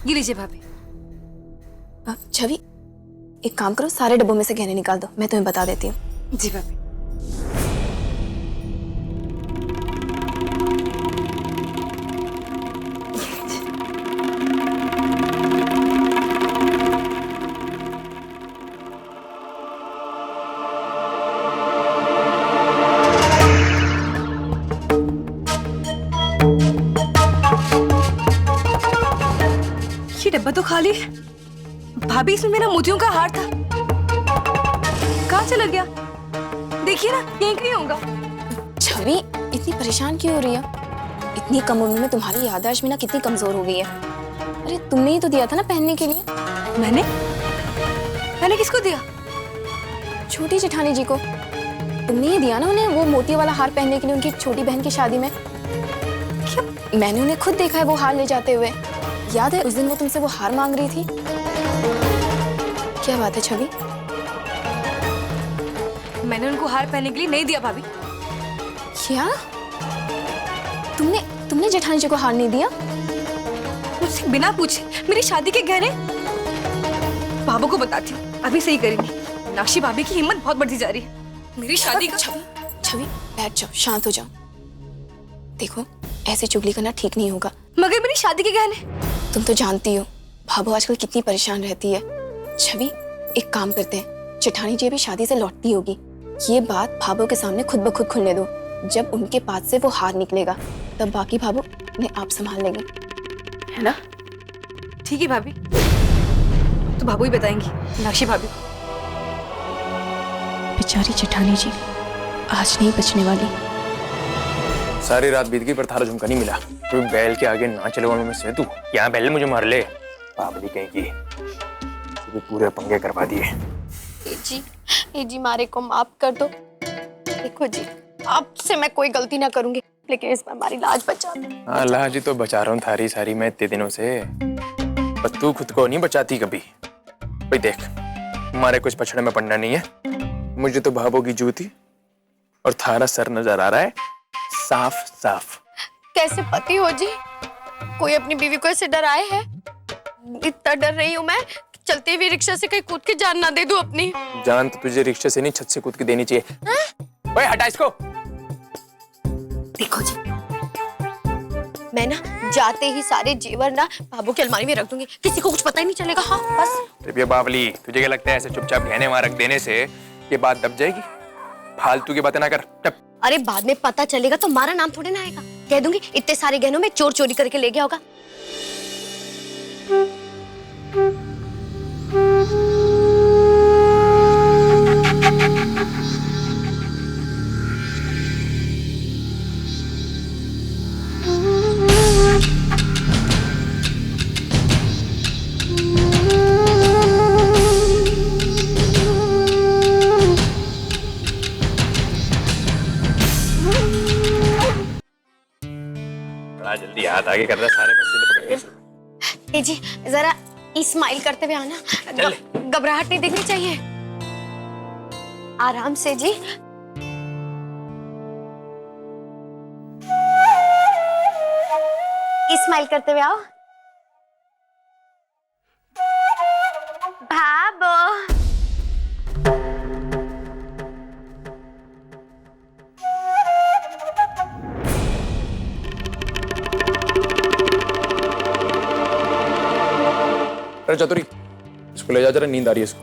ये लीजिए भाभी। छवि, एक काम करो, सारे डब्बों में से गहने निकाल दो, मैं तुम्हें बता देती हूँ। जी भाभी। ये डब्बा तो खाली है। भाभी, इसमें मेरा मोतियों का हार था, कहाँ चला गया? देखिए ना, यहीं कहीं होगा। छवि, इतनी परेशान क्यों हो रही है? इतनी कम उम्र में तुम्हारी याददाश्त भी ना कितनी कमजोर हो गई है। अरे तुमने ही तो दिया था ना पहनने के लिए। मैंने किसको दिया? छोटी जेठानी जी को। तुमने ही दिया ना उन्हें वो मोती वाला हार पहनने के लिए उनकी छोटी बहन की शादी में। क्या? मैंने उन्हें खुद देखा है वो हार ले जाते हुए। याद है उस दिन वो तुमसे वो हार मांग रही थी? क्या बात है छवि? मैंने उनको हार पहनने के लिए नहीं दिया भाभी। क्या? तुमने जेठानी जी को हार नहीं दिया? मुझसे बिना पूछे मेरी शादी के गहने? बाबू को बताती हूँ, अभी सही करेंगी। मीनाक्षी भाभी की हिम्मत बहुत बढ़ती जा रही है। मेरी शादी का छवि बैठ जाओ, शांत हो जाओ। देखो, ऐसे चुगली करना ठीक नहीं होगा। मगर मेरी शादी के गहने? तुम तो जानती हो भाभो आजकल कितनी परेशान रहती है। छवि, एक काम करते हैं, जेठानी जी भी शादी से लौटती होगी, ये बात भाभो के सामने खुद ब खुद खुलने दो। जब उनके पास से वो हार निकलेगा तब बाकी भाभो उन्हें आप संभाल लेंगे, है ना? ठीक है भाभी, तो भाभू ही बताएंगी मीनाक्षी भाभी को। बेचारी जेठानी जी आज नहीं बचने वाली। सारी रात बीत गई पर थारा झुमका नहीं मिला। कोई बैल के आगे ना चले में से तू यहाँ बैल मुझे मार ले। बाबली कहीं की पूरे पंगे करवा दिए। ए जी मारे को माफ कर दो। देखो जी, आपसे मैं कोई गलती ना करूंगी, लेकिन इस बार हमारी लाज बचा दो। हाँ, लाज ही तो बचा रहा हूँ थारी सारी मैं इतने दिनों से। पर तू खुद को नहीं बचाती कभी। भाई देख, हमारे कुछ पछड़े में पड़ना नहीं है। मुझे तो भाभो की जूती और थारा सर नजर आ रहा है साफ साफ। कैसे पति हो जी? कोई अपनी बीवी को ऐसे डराए है? इतना डर रही हूँ मैं, चलती हुई रिक्शा से कहीं कूद के जान ना दे दूं अपनी। जान तो तुझे रिक्शे से नहीं छत से कूद के देनी चाहिए। ओए हटा इसको। देखो जी, मैं ना जाते ही सारे जेवर ना बाबू की अलमारी में रख दूंगी, किसी को कुछ पता ही नहीं चलेगा। हाँ बस। ये बावली, तुझे क्या लगता है ऐसे चुपचाप गहने वहां रख देने से ये बात दब जाएगी? फालतू की बातें ना कर। टप। अरे बाद में पता चलेगा तो हमारा नाम थोड़े ना आएगा। कह दूंगी इतने सारे गहनों में चोर चोरी करके ले गया होगा। जल्दी हाथ आगे कर रहा, सारे पसीने पकड़ के। जी जरा स्माइल करते हुए आना, घबराहट नहीं दिखनी चाहिए। आराम से जी। स्माइल करते हुए आओ। भाभो अरे चतुरी, इसको ले जा जरा, नींद आ रही है इसको।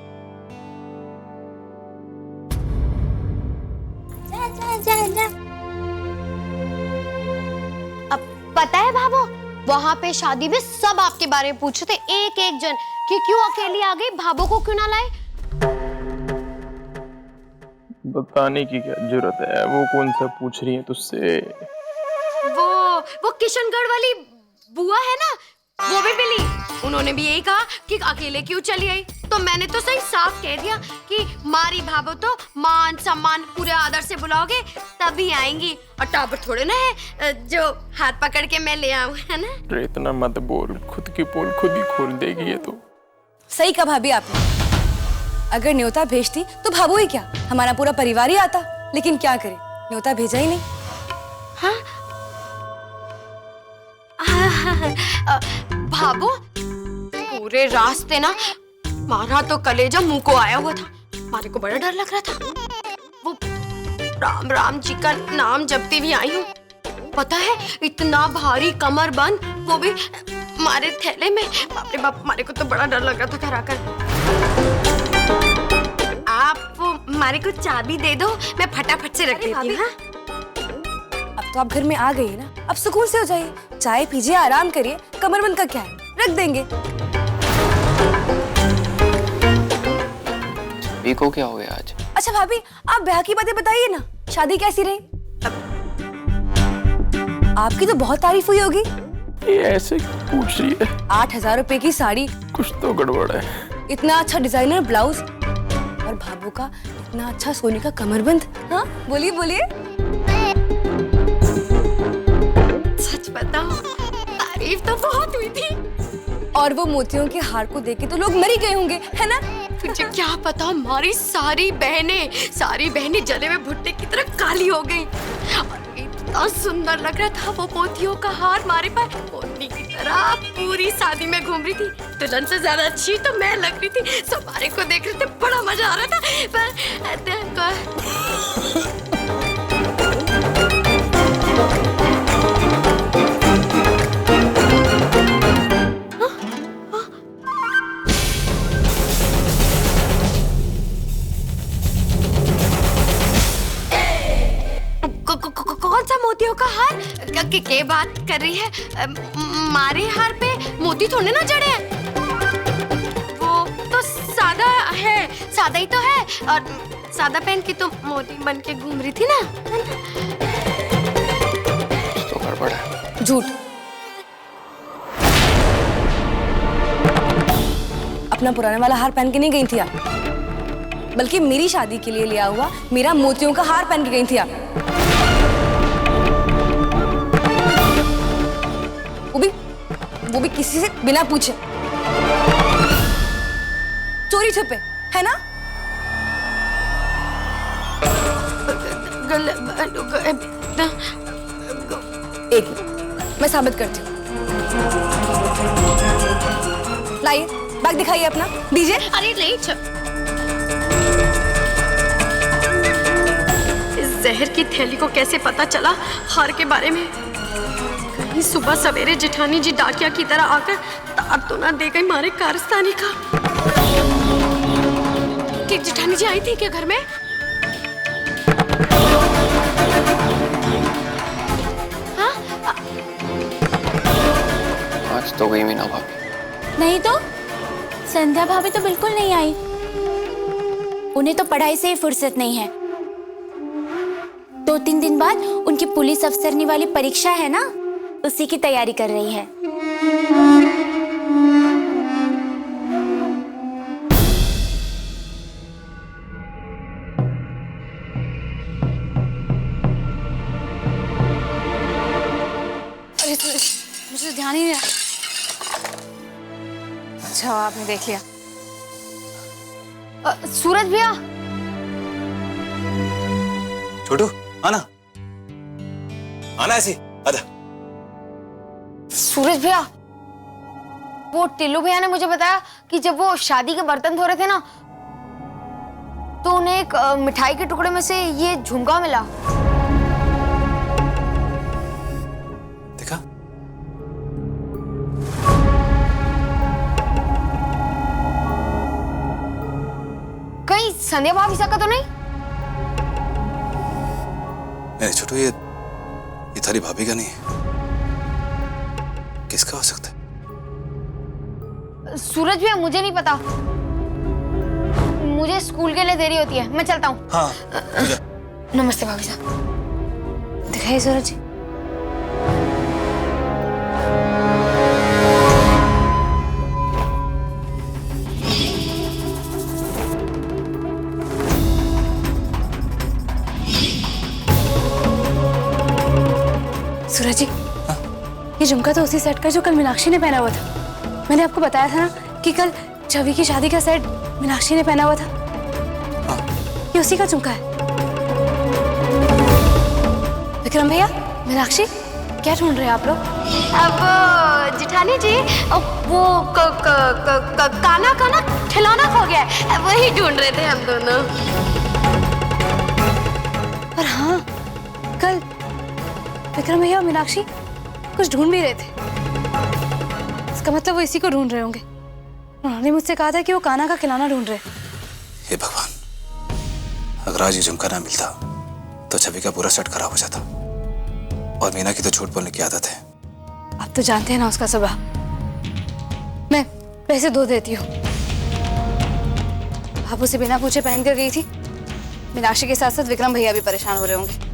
जा। अब पता है भाभो, वहाँ पे शादी में सब आपके बारे में पूछते एक एक जन कि क्यों अकेली आ गई, भाभो को क्यों ना लाए। बताने की क्या जरूरत है, वो कौन सा पूछ रही है तुझसे? वो किशनगढ़ वाली बुआ है ना, वो भी मिली। उन्होंने भी यही कहा कि अकेले क्यों चली आई। तो मैंने तो सही साफ कह दिया कि मारी भाभो तो मान सम्मान पूरे आदर से बुलाओगे तभी आएंगी, और टाबर थोड़े ना है जो हाथ पकड़ के मैं ले आऊं, है ना? इतना मत बोल, खुद की पोल खुद ही खोल देगी ये तो। सही कहा भाभी आपने। अगर न्योता भेजती तो भाभो ही क्या, हमारा पूरा परिवार ही आता। लेकिन क्या करे, न्योता भेजा ही नहीं। हाँ? भाभो, पूरे रास्ते ना मारा तो कलेजा मुंह को आया हुआ था। मारे को बड़ा डर लग रहा था। वो राम राम जी का नाम जपती भी आई हूँ। पता है इतना भारी कमर बंद, वो भी मारे थैले में। बाप रे बाप, मारे को तो बड़ा डर लग रहा था घर आकर। आप वो मारे को चाबी दे दो, मैं फटाफट से रख देती हूँ। अब तो आप घर में आ गई है ना, अब सुकून से हो जाइए, चाय पीजिए, आराम करिए। कमरबंद का क्या है, रख देंगे। भाभी को क्या हो गया आज? अच्छा भाभी, आप ब्याह की बातें बताइए ना, शादी कैसी रही? आपकी तो बहुत तारीफ हुई होगी। ये ऐसे पूछ रही है? 8,000 रुपए की साड़ी, कुछ तो गड़बड़ है। इतना अच्छा डिजाइनर ब्लाउज और भाभू का इतना अच्छा सोने का कमरबंद। हाँ बोलिए बोलिए। सच बताओ, तारीफ तो बहुत हुई थी। और वो मोतियों के हार को देख के तो लोग मर ही गए होंगे, है ना? तुझे क्या पता, हमारी सारी बहनें जले में भुट्टे की तरह काली हो गई। और इतना सुंदर लग रहा था वो मोतियों का हार मारे पर, मोती की तरह पूरी शादी में घूम रही थी। दुल्हन से ज्यादा अच्छी तो मैं लग रही थी। सब हमारे को देख रहे थे, बड़ा मजा आ रहा था। कौन सा मोतियों का हार? के बात कर रही है? मारे हार पे मोती थोड़े ना जड़े हैं। वो तो सादा है, सादा ही तो है। और सादा पहन के तो मोती बन के घूम रही थी ना। तो गड़बड़ है। झूठ। अपना पुराने वाला हार पहन के नहीं गई थी आप, बल्कि मेरी शादी के लिए लिया हुआ मेरा मोतियों का हार पहन के गई थी आप। वो भी किसी से बिना पूछे, चोरी छुपे, है ना? एक मिनट, मैं साबित करती हूँ। लाइए, बैग दिखाइए अपना, दीजिए। अरे नहीं, इस जहर की थैली को कैसे पता चला हार के बारे में? कहीं सुबह सवेरे जेठानी जी डाकिया की तरह आकर तार तो ना दे गई मारे कारस्तानी का। कि जेठानी जी आई थी क्या घर में? हाँ? आज तो गई मीना भाभी। नहीं तो संध्या भाभी तो बिल्कुल नहीं आई। उन्हें तो पढ़ाई से ही फुर्सत नहीं है। 2-3 दिन बाद उनकी पुलिस अफसरनी वाली परीक्षा है ना, उसी की तैयारी कर रही है। अरे मुझे ध्यान ही नहीं रहा। अच्छा आपने देख लिया। सूरज भैया। छोटू आना, आना ऐसी आजा। सूरज भैया, वो टिल्लू भैया ने मुझे बताया कि जब वो शादी के बर्तन धो रहे थे ना, तो उन्हें एक मिठाई के टुकड़े में से ये झुमका मिला। देखा? कहीं संध्या भाभी का तो नहीं? नहीं छोटू, ये थारी भाभी का नहीं है। किसका हो सकता है? सूरज भैया मुझे नहीं पता, मुझे स्कूल के लिए देरी होती है, मैं चलता हूँ। हाँ नमस्ते भाभी साहब। दिखाइए सूरज जी। सूरज जी, ये झुमका तो उसी सेट का जो कल मीनाक्षी ने पहना हुआ था। मैंने आपको बताया था ना कि कल छवि की शादी का सेट मीनाक्षी ने पहना हुआ था। हाँ। ये उसी का झुमका है। विक्रम भैया, मीनाक्षी क्या ढूंढ रहे हैं आप लोग? अब जेठानी जी वो काना काना खिलौना खो गया है, वही ढूंढ रहे थे हम दोनों। पर हाँ, कल विक्रम भैया और मीनाक्षी कुछ ढूंढ भी रहे थे। इसका मतलब वो इसी को ढूंढ रहे होंगे। उन्होंने मुझसे कहा था कि वो काना का खिलौना ढूंढ रहे। हे भगवान, अगर आज ये झुमका ना मिलता तो छवि का पूरा सेट खराब हो जाता। और मीना की तो झूठ बोलने की आदत है। आप तो जानते हैं ना उसका स्वभाव। मैं पैसे दो देती हूँ। आप उसे बिना पूछे पहन कर गई थी। मीनाक्षी के साथ साथ विक्रम भैया भी परेशान हो रहे होंगे।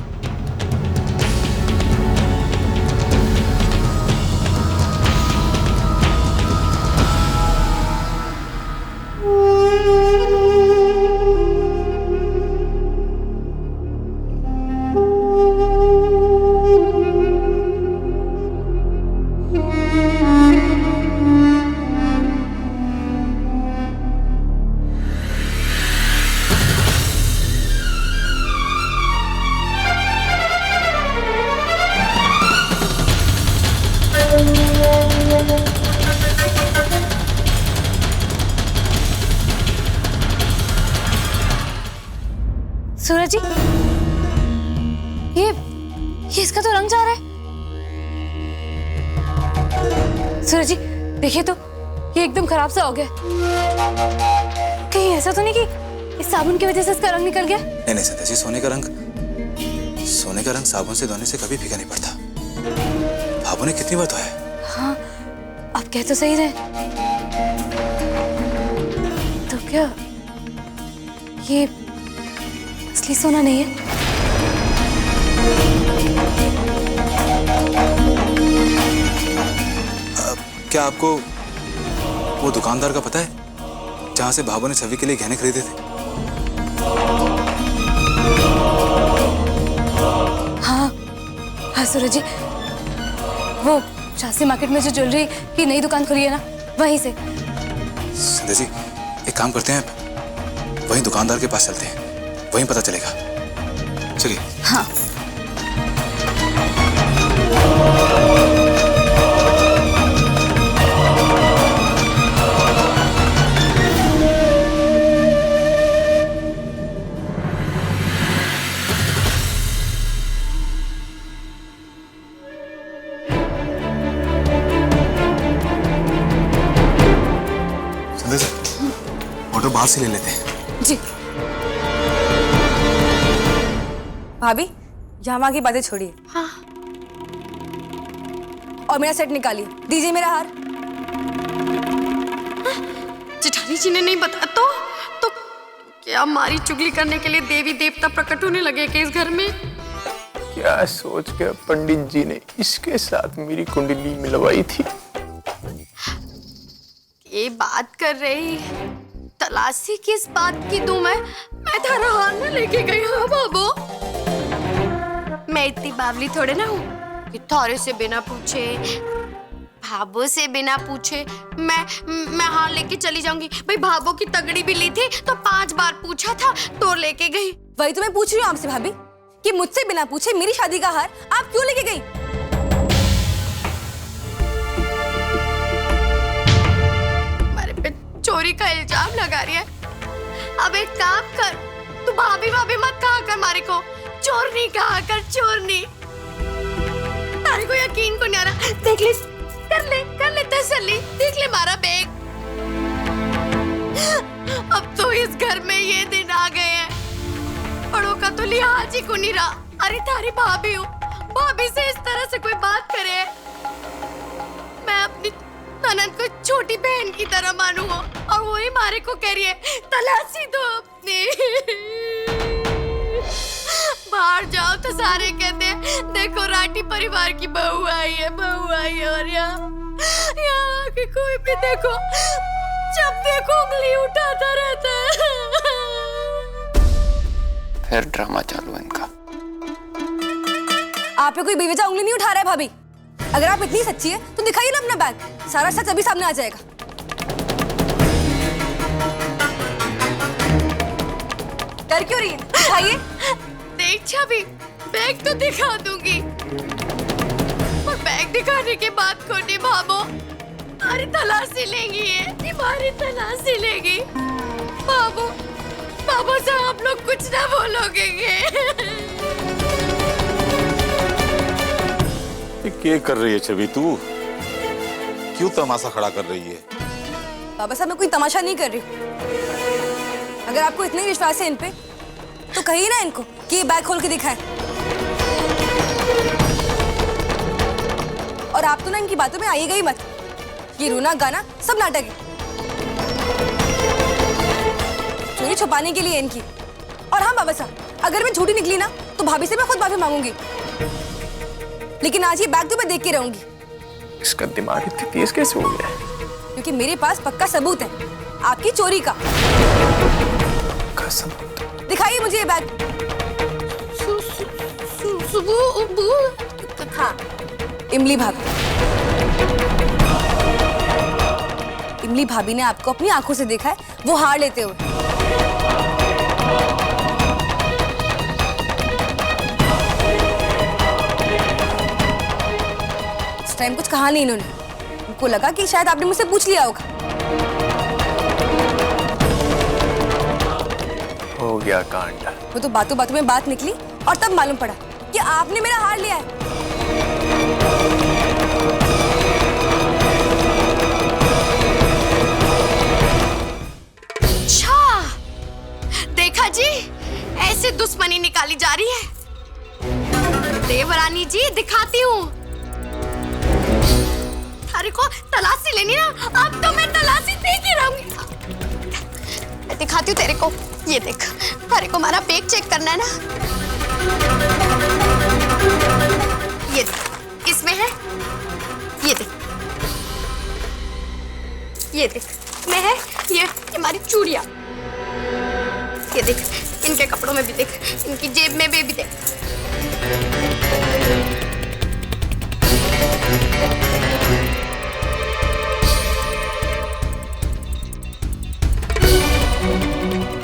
सूरज जी, ये इसका तो रंग जा रहा है। सूरज जी देखिए तो, ये एकदम खराब सा हो गया। कहीं ऐसा तो नहीं कि इस साबुन की वजह से इसका रंग निकल गया? नहीं नहीं संध्या जी, सोने का रंग साबुन से धोने से कभी फीका नहीं पड़ता। भाभू ने कितनी बार धोया है। हाँ, आप कह तो सही रहे। तो क्या ये असली सोना नहीं है? क्या आपको वो दुकानदार का पता है जहां से भाभू ने छवि के लिए गहने खरीदे थे? हाँ सूरज जी, वो झांसी मार्केट में जो ज्वेलरी की नई दुकान खुली है ना, वहीं से। संध्या जी, एक काम करते हैं, वहीं दुकानदार के पास चलते हैं, वहीं पता चलेगा। चलिए। हाँ। ऑटो बाहर से ले लेते हैं। जी। भाभी, यहाँ की बातें छोड़िए। हाँ। और मेरा सेट निकालिए, दीजिए मेरा हार। जेठानी जी ने नहीं बताया तो क्या हमारी चुगली करने के लिए देवी देवता प्रकट होने लगे कि इस घर में? क्या सोच कर पंडित जी ने इसके साथ मेरी कुंडली मिलवाई थी? ये बात कर रही, तलाशी किस बात की दूं मैं थारा हार में लेके गई। हाँ बाबू, मैं इतनी बावली थोड़े ना हूँ कि थारे से बिना पूछे, भाभो से बिना पूछे मैं हार लेके चली जाऊंगी। भाई भाभो की तगड़ी भी ली थी तो 5 बार पूछा था तो लेके गई। वही तो मैं पूछ रही हूँ आपसे भाभी, कि मुझसे बिना पूछे मेरी शादी का हार आप क्यों लेके गई? चोरी का इल्जाम लगा रही है। अब एक काम कर, तू भाभी भाभी मत कहा कर मारे को, चोर नहीं कहा कर, चोर नहीं। तारे को यकीन को नहीं आ रहा। देख ले, कर ले तसल्ली, देख ले मारा बैग। अब तो इस घर में ये दिन आ गए हैं, बड़ों का तो लिहाज ही को नहीं रहा। अरे तारी भाभी हूँ, भाभी से इस तरह से कोई बात करे, मैं अपनी ननद को छोटी बहन की तरह मानू और वही मारे को कह रही है तलाशी दो अपनी। बाहर जाओ तो सारे कहते हैं देखो राठी परिवार की बहू आई है और यहाँ के कोई भी देखो, जब देखो उंगली उठाता रहता है। फिर ड्रामा चालू है इनका। आप पे कोई बेवजह उंगली नहीं उठा रहा है भाभी। अगर आप इतनी सच्ची है तो दिखाइए ना अपना बैग, सारा सच अभी सामने आ जाएगा। डर क्यों रही है? दिखाइए। देख छवि, बैग तो दिखा दूंगी, शादी के बाद खोटी भाभो हमारी तलाशी लेंगी, ये हमारी तलाशी लेंगी। भाभो भाभो से आप लोग कुछ ना बोलोगे। क्या कर रही है छवि तू? क्यों तमाशा खड़ा कर रही है? बाबा साहब मैं कोई तमाशा नहीं कर रही हूँ। अगर आपको इतना ही विश्वास है इन पे तो कहिए ना इनको कि ये बैग खोल के दिखाएं। और आप तो ना इनकी बातों में आइएगा ही मत। ये रोना गाना सब नाटक है, चोरी छुपाने के लिए इनकी। और हाँ बाबा साहब, अगर मैं झूठी निकली ना तो भाभी से मैं खुद माफी मांगूंगी, लेकिन आज ये बैग तो मैं देख के रहूंगी। इसका दिमाग इतनी तेज कैसे हो गया है? क्योंकि मेरे पास पक्का सबूत है आपकी चोरी का। कसम। दिखाइए मुझे ये बैग। हाँ, इमली भाभी। इमली भाभी ने आपको अपनी आंखों से देखा है वो हार लेते हुए। इस टाइम कुछ कहा नहीं इन्होंने। उनको लगा कि शायद आपने मुझसे पूछ लिया होगा। हो गया कांड। वो तो बातों बातों में बात निकली और तब मालूम पड़ा कि आपने मेरा हार लिया है। अच्छा, देखा जी, ऐसे दुश्मनी निकाली जा रही है। देवरानी जी दिखाती हूँ। थारे को तलाशी लेनी ना, अब तो मैं तलाशी देख ही रहूंगी। मैं दिखाती हूँ तेरे को। ये देख, थारे को हमारा बैग चेक करना है ना। ये देख, इसमें है। ये देख, ये देख, में है ये हमारी चूड़ियां। ये देख, इनके कपड़ों में भी देख, इनकी जेब में भी देख।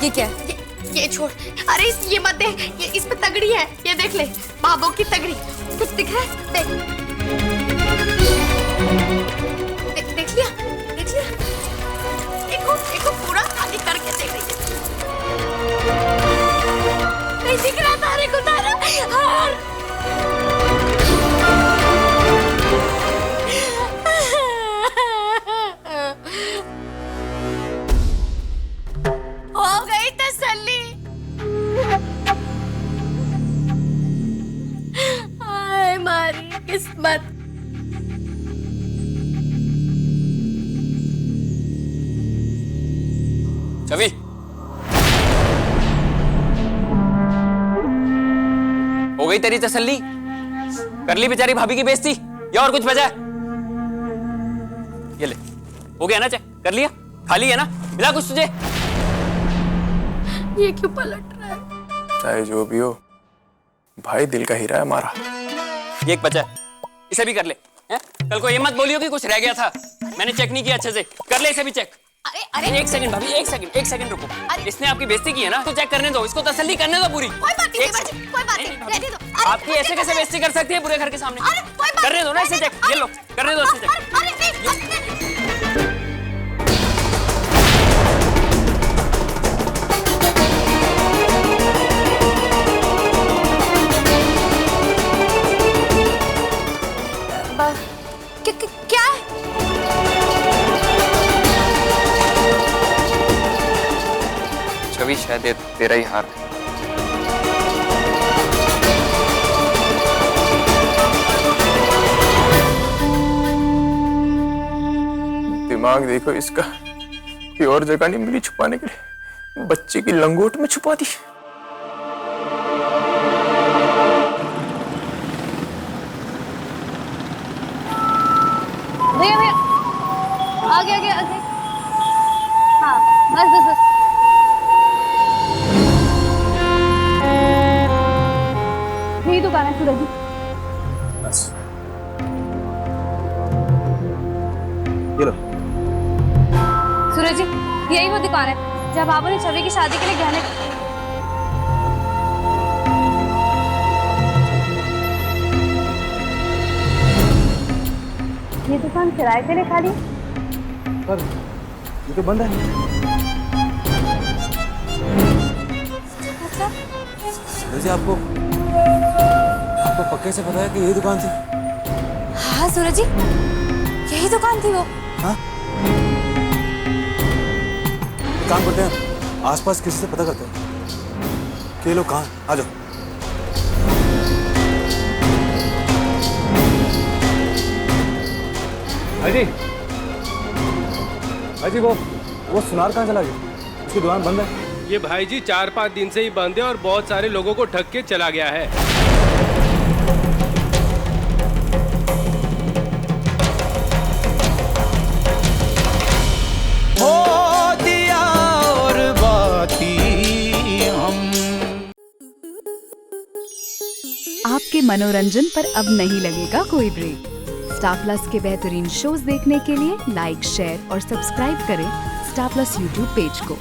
ये क्या है? ये छोड़। अरे ये मत दे, ये इस पे तगड़ी है। ये देख ले, बाबू की तगड़ी। कुछ दिख रहा है? देख देख लिया, देख लिया। देखो देखो, पूरा खाली करके देख रही है। नहीं दिख रहा तारे को? तारा हार। हो गई तसल्ली। हाय मारी किस्मत। छवि, हो गई तेरी तसल्ली? कर ली बेचारी भाभी की बेइज्जती या और कुछ बचा है? ये ले, हो गया ना? चेक कर लिया? खाली है ना? मिला कुछ तुझे? ये क्यों पलट रहा है? चाहे जो भी हो, भाई दिल का हीरा है हमारा। ये एक बचा है, इसे भी कर ले। हैं? कल को ये मत बोलियो कि कुछ रह गया था, मैंने चेक नहीं किया अच्छे से। कर ले इसे भी चेक। अरे अरे एक सेकंड भाभी, एक सेकंड रुको। इसने आपकी बेइज्जती की है ना, तो चेक करने दो, इसको तसल्ली करने दो पूरी। कोई बात नहीं, कोई बात नहीं, रहने दो। आपकी ऐसे कैसे बेइज्जती कर सकती है पूरे घर के सामने? अरे कोई बात करने दो ना इसे चेक। ये लो, करने दो इसे चेक। अरे नहीं। क्या है? छवि, शायद ये तेरा ही हार है। दिमाग देखो इसका, कोई और जगह नहीं मिली छुपाने के लिए, बच्चे की लंगोट में छुपा दी। भैया भैया, आगे आगे आगे। हाँ बस बस बस। यही दुकान है सूरज जी। बस ये लो। सूरज जी, यही वो दुकान है जहाँ बाबू ने छवि की शादी के लिए गहने। ये दुकान किराए के लिए खाली है? पर ये तो बंद है। मतलब सूरज जी, आपको पक्के से पता है कि यही दुकान थी? हाँ सूरज जी, यही दुकान थी वो। हाँ, काम करते हैं, आसपास किसी से पता करते हैं कि ये लोग कहाँ हैं। आ जाओ। अजी, अजी वो सुनार कहाँ चला गया? उसकी दुकान बंद है। ये भाई जी 4-5 दिन से ही बंद है और बहुत सारे लोगों को ठग के चला गया है। हो दिया और बाती हम। आपके मनोरंजन पर अब नहीं लगेगा कोई ब्रेक। स्टार प्लस के बेहतरीन शोज देखने के लिए लाइक, शेयर और सब्सक्राइब करें स्टार प्लस यूट्यूब पेज को।